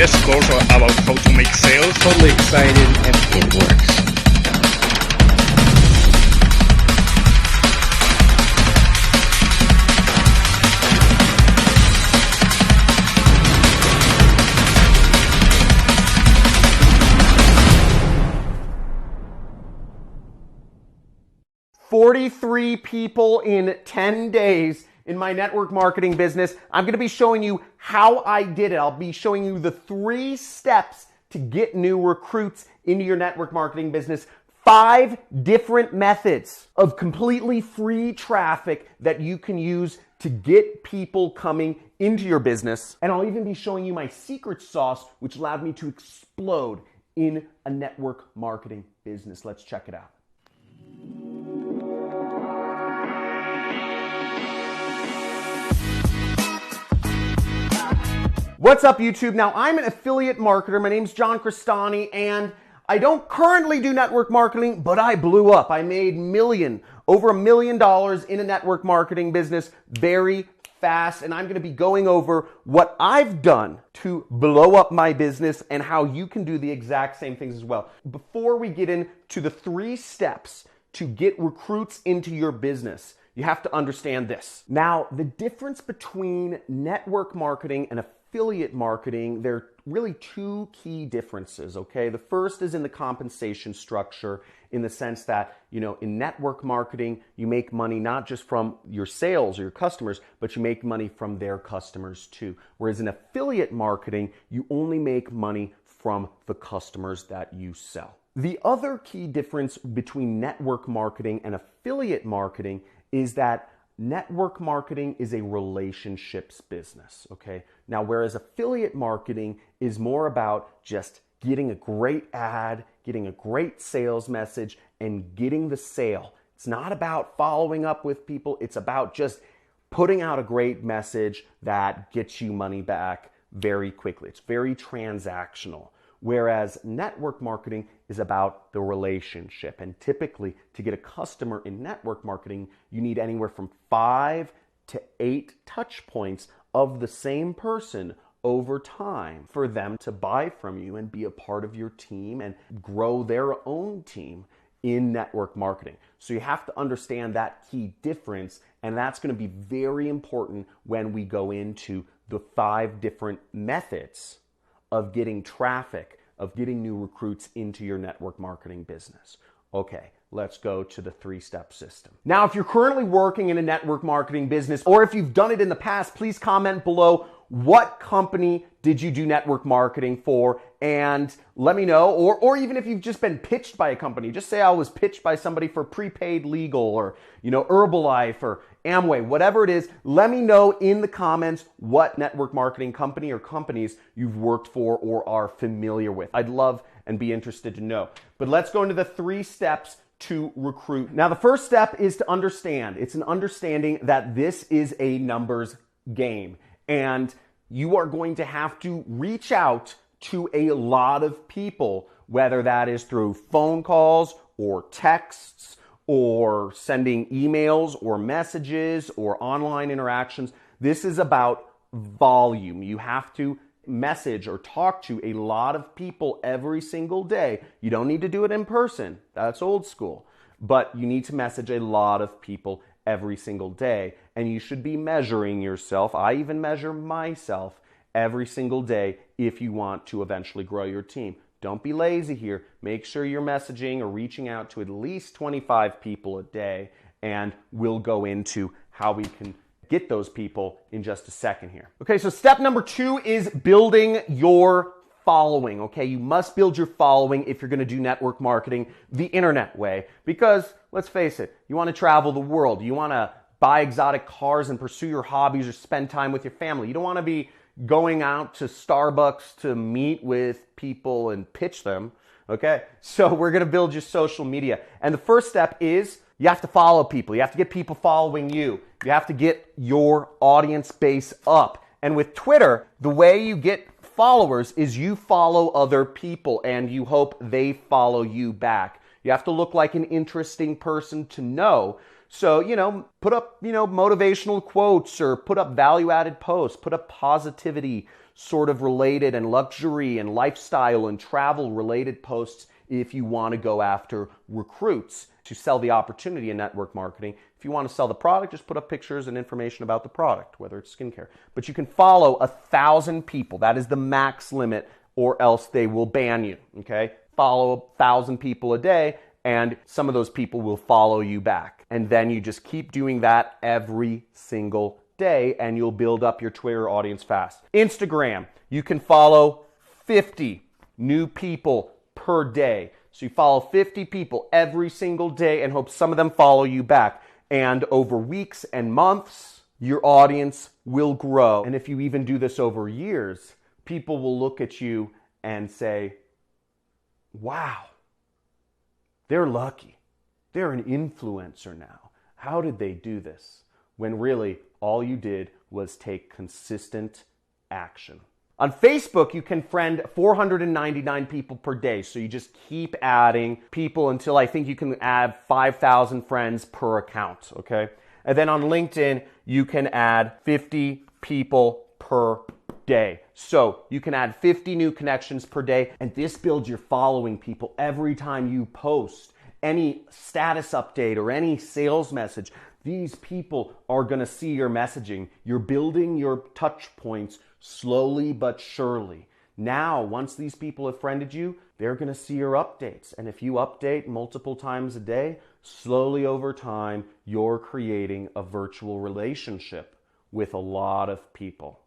best course about how to make sales. Totally excited and it works. $43 people in 10 days in my network marketing business. I'm going to be showing you how I did it. I'll be showing you the 3 steps to get new recruits into your network marketing business. 5 different methods of completely free traffic that you can use to get people coming into your business. And I'll even be showing you my secret sauce, which allowed me to explode in a network marketing business. Let's check it out. What's up, YouTube? Now, I'm an affiliate marketer. My name's Johncrestani, and I don't currently do network marketing, but I blew up. I made over $1 million in a network marketing business very fast, and I'm going to be going over what I've done to blow up my business and how you can do the exact same things as well. Before we get into the 3 steps to get recruits into your business, you have to understand this. Now, the difference between network marketing and affiliate marketing, there are really 2 key differences, okay? The first is in the compensation structure, in the sense that, in network marketing, you make money not just from your sales or your customers, but you make money from their customers too. Whereas in affiliate marketing, you only make money from the customers that you sell. The other key difference between network marketing and affiliate marketing is that network marketing is a relationships business, okay? Now, whereas affiliate marketing is more about just getting a great ad, getting a great sales message, and getting the sale. It's not about following up with people. It's about just putting out a great message that gets you money back very quickly. It's very transactional. Whereas network marketing is about the relationship. And typically, to get a customer in network marketing, you need anywhere from 5 to 8 touch points of the same person over time for them to buy from you and be a part of your team and grow their own team in network marketing. So you have to understand that key difference, and that's going to be very important when we go into the 5 different methods of getting traffic, of getting new recruits into your network marketing business. Okay, let's go to the 3-step system. Now, if you're currently working in a network marketing business, or if you've done it in the past, please comment below what company did you do network marketing for, and let me know. Or even if you've just been pitched by a company, just say I was pitched by somebody for prepaid legal or Herbalife or Amway, whatever it is. Let me know in the comments what network marketing company or companies you've worked for or are familiar with. I'd love and be interested to know. But let's go into the 3 steps to recruit. Now, the first step is to understand. It's an understanding that this is a numbers game, and you are going to have to reach out to a lot of people, whether that is through phone calls or texts or sending emails or messages or online interactions. This is about volume. You have to message or talk to a lot of people every single day. You don't need to do it in person. That's old school. But you need to message a lot of people every single day, and you should be measuring yourself. I even measure myself every single day if you want to eventually grow your team. Don't be lazy here. Make sure you're messaging or reaching out to at least 25 people a day, and we'll go into how we can get those people in just a second here. Okay, so step number 2 is building your following, okay? You must build your following if you're going to do network marketing the internet way, because let's face it, you want to travel the world. You want to buy exotic cars and pursue your hobbies or spend time with your family. You don't want to be going out to Starbucks to meet with people and pitch them, okay? So we're going to build your social media. And the first step is you have to follow people. You have to get people following you. You have to get your audience base up. And with Twitter, the way you get followers is you follow other people and you hope they follow you back. You have to look like an interesting person to know. So, put up, motivational quotes or put up value-added posts, put up positivity sort of related and luxury and lifestyle and travel related posts if you want to go after recruits to sell the opportunity in network marketing. If you want to sell the product, just put up pictures and information about the product, whether it's skincare. But you can follow 1,000 people. That is the max limit, or else they will ban you, okay? Follow 1,000 people a day, and some of those people will follow you back. And then you just keep doing that every single day, and you'll build up your Twitter audience fast. Instagram, you can follow 50 new people per day. So you follow 50 people every single day and hope some of them follow you back. And over weeks and months, your audience will grow. And if you even do this over years, people will look at you and say, wow, they're lucky. They're an influencer now. How did they do this? When really all you did was take consistent action. On Facebook, you can friend 499 people per day. So you just keep adding people until I think you can add 5,000 friends per account, okay? And then on LinkedIn, you can add 50 people per day. So you can add 50 new connections per day, and this builds your following people every time you post any status update or any sales message. These people are going to see your messaging. You're building your touch points slowly but surely. Now, once these people have friended you, they're going to see your updates. And if you update multiple times a day, slowly over time, you're creating a virtual relationship with a lot of people.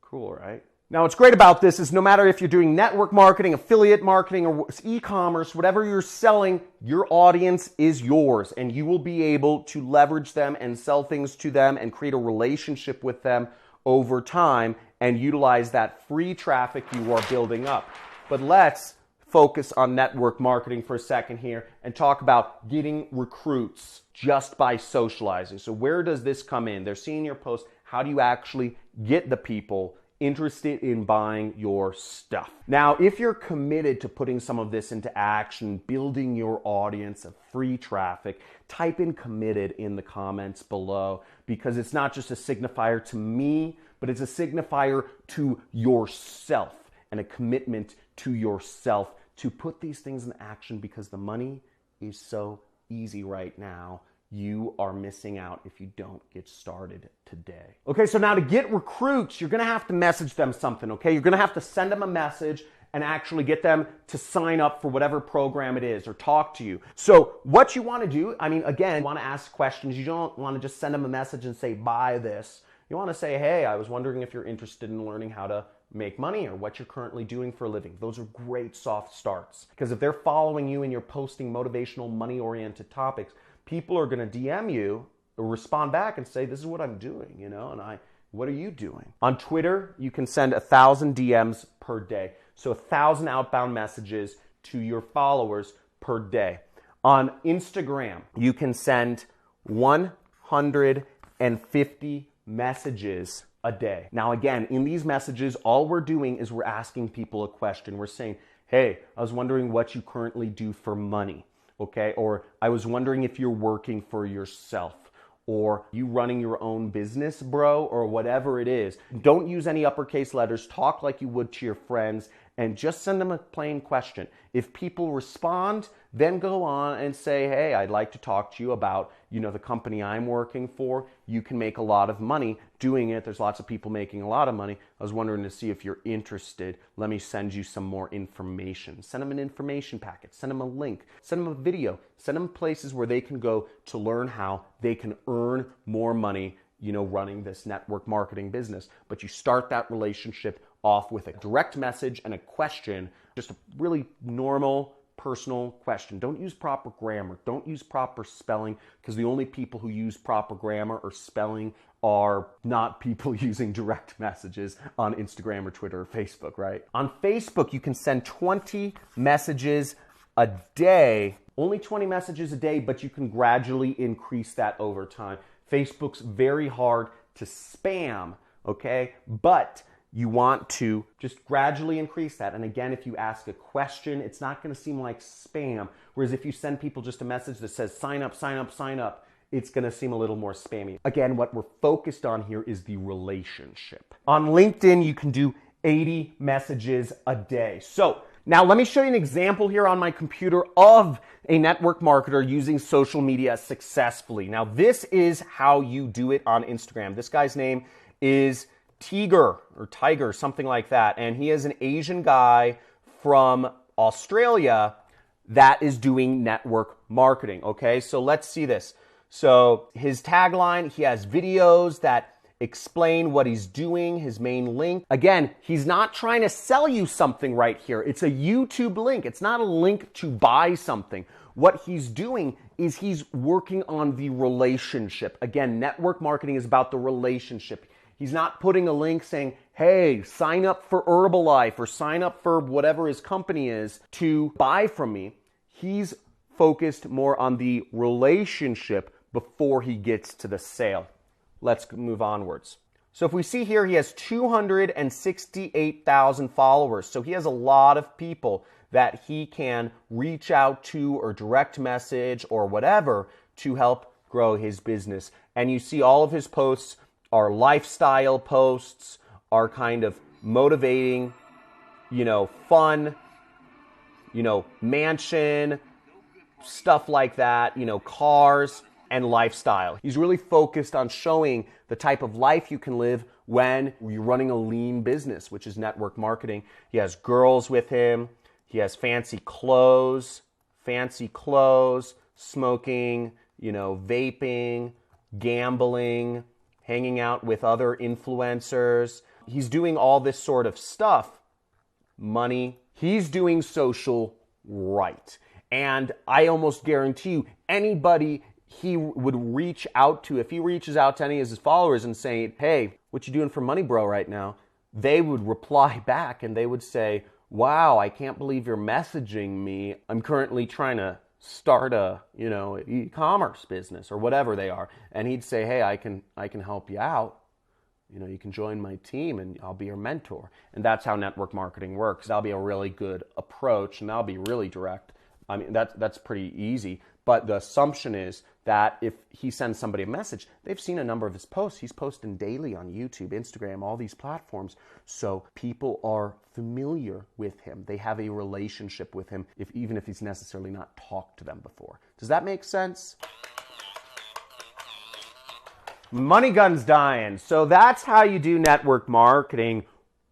Cool, right? Now, what's great about this is no matter if you're doing network marketing, affiliate marketing, or e-commerce, whatever you're selling, your audience is yours, and you will be able to leverage them and sell things to them and create a relationship with them over time and utilize that free traffic you are building up. But let's focus on network marketing for a second here and talk about getting recruits just by socializing. So where does this come in? They're seeing your post. How do you actually get the people interested in buying your stuff? Now, if you're committed to putting some of this into action, building your audience of free traffic, type in committed in the comments below, because it's not just a signifier to me, but it's a signifier to yourself and a commitment to yourself to put these things in action, because the money is so easy right now. You are missing out if you don't get started today. Okay, so now to get recruits, you're gonna have to message them something, okay? You're gonna have to send them a message and actually get them to sign up for whatever program it is or talk to you. So what you wanna do, again, you wanna ask questions. You don't wanna just send them a message and say, buy this. You wanna say, hey, I was wondering if you're interested in learning how to make money or what you're currently doing for a living. Those are great soft starts, because if they're following you and you're posting motivational, money-oriented topics, people are going to DM you or respond back and say, this is what I'm doing, what are you doing? On Twitter, you can send 1,000 DMs per day. So 1,000 outbound messages to your followers per day. On Instagram, you can send 150 messages a day. Now, again, in these messages, all we're doing is we're asking people a question. We're saying, hey, I was wondering what you currently do for money. Okay, or I was wondering if you're working for yourself, or you running your own business, bro, or whatever it is. Don't use any uppercase letters. Talk like you would to your friends and just send them a plain question. If people respond, then go on and say, hey, I'd like to talk to you about, the company I'm working for. You can make a lot of money doing it. There's lots of people making a lot of money. I was wondering to see if you're interested. Let me send you some more information. Send them an information packet. Send them a link. Send them a video. Send them places where they can go to learn how they can earn more money, running this network marketing business. But you start that relationship off with a direct message and a question, just a really normal, personal question. Don't use proper grammar. Don't use proper spelling, because the only people who use proper grammar or spelling are not people using direct messages on Instagram or Twitter or Facebook, right? On Facebook, you can send 20 messages a day, only 20 messages a day, but you can gradually increase that over time. Facebook's very hard to spam, okay? But you want to just gradually increase that. And again, if you ask a question, it's not going to seem like spam. Whereas if you send people just a message that says, sign up, sign up, sign up, it's going to seem a little more spammy. Again, what we're focused on here is the relationship. On LinkedIn, you can do 80 messages a day. So now let me show you an example here on my computer of a network marketer using social media successfully. Now, this is how you do it on Instagram. This guy's name is Tiger, something like that. And he is an Asian guy from Australia that is doing network marketing. Okay, so let's see this. So his tagline, he has videos that explain what he's doing, his main link. Again, he's not trying to sell you something right here. It's a YouTube link. It's not a link to buy something. What he's doing is he's working on the relationship. Again, network marketing is about the relationship. He's not putting a link saying, hey, sign up for Herbalife or sign up for whatever his company is to buy from me. He's focused more on the relationship before he gets to the sale. Let's move onwards. So if we see here, he has 268,000 followers. So he has a lot of people that he can reach out to or direct message or whatever to help grow his business. And you see all of his posts are lifestyle posts, are kind of motivating, fun, mansion, stuff like that, cars and lifestyle. He's really focused on showing the type of life you can live when you're running a lean business, which is network marketing. He has girls with him. He has fancy clothes, smoking, vaping, gambling, hanging out with other influencers. He's doing all this sort of stuff. Money. He's doing social right. And I almost guarantee you, anybody he would reach out to, if he reaches out to any of his followers and say, hey, what you doing for money, bro, right now? They would reply back and they would say, wow, I can't believe you're messaging me. I'm currently trying to start a, e-commerce business or whatever they are. And he'd say, hey, I can help you out. You can join my team and I'll be your mentor. And that's how network marketing works. That'll be a really good approach and that'll be really direct. I mean, that's pretty easy. But the assumption is that if he sends somebody a message, they've seen a number of his posts. He's posting daily on YouTube, Instagram, all these platforms. So people are familiar with him. They have a relationship with him, even if he's necessarily not talked to them before. Does that make sense? Money gun's dying. So that's how you do network marketing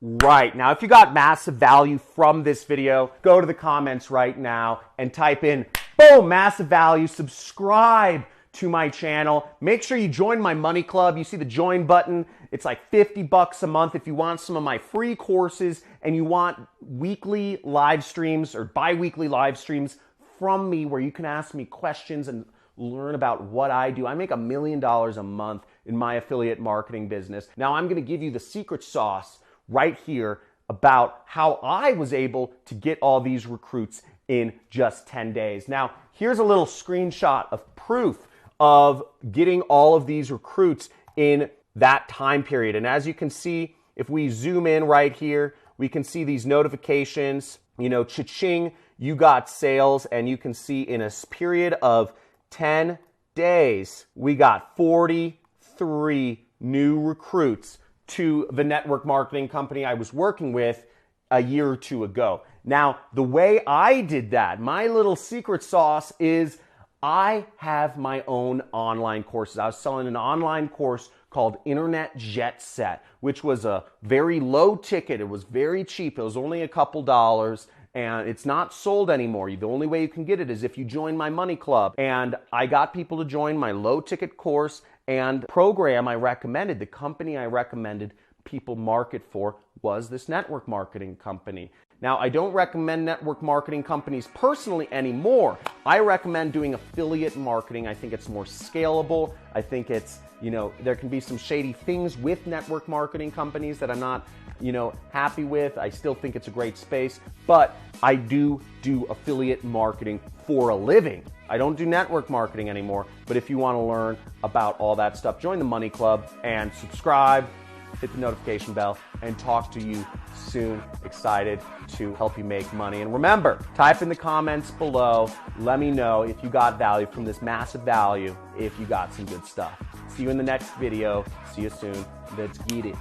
right. Now, if you got massive value from this video, go to the comments right now and type in, boom, massive value, subscribe to my channel. Make sure you join my money club. You see the join button. It's like $50 a month if you want some of my free courses and you want weekly live streams or bi-weekly live streams from me where you can ask me questions and learn about what I do. I make $1 million a month in my affiliate marketing business. Now I'm going to give you the secret sauce right here about how I was able to get all these recruits in just 10 days. Now, here's a little screenshot of proof of getting all of these recruits in that time period. And as you can see, if we zoom in right here, we can see these notifications, cha-ching, you got sales, and you can see in a period of 10 days, we got 43 new recruits to the network marketing company I was working with a year or two ago. Now, the way I did that, my little secret sauce is I have my own online courses. I was selling an online course called Internet Jet Set, which was a very low ticket. It was very cheap. It was only a couple dollars. And it's not sold anymore. The only way you can get it is if you join my money club. And I got people to join my low ticket course and program I recommended. The company I recommended people market for was this network marketing company. Now, I don't recommend network marketing companies personally anymore. I recommend doing affiliate marketing. I think it's more scalable. I think it's, there can be some shady things with network marketing companies that I'm not happy with. I still think it's a great space, but I do affiliate marketing for a living. I don't do network marketing anymore, but if you want to learn about all that stuff, join the Money Club and subscribe hit the notification bell, and talk to you soon. Excited to help you make money. And remember, type in the comments below. Let me know if you got value from this massive value, if you got some good stuff. See you in the next video. See you soon. Let's get it.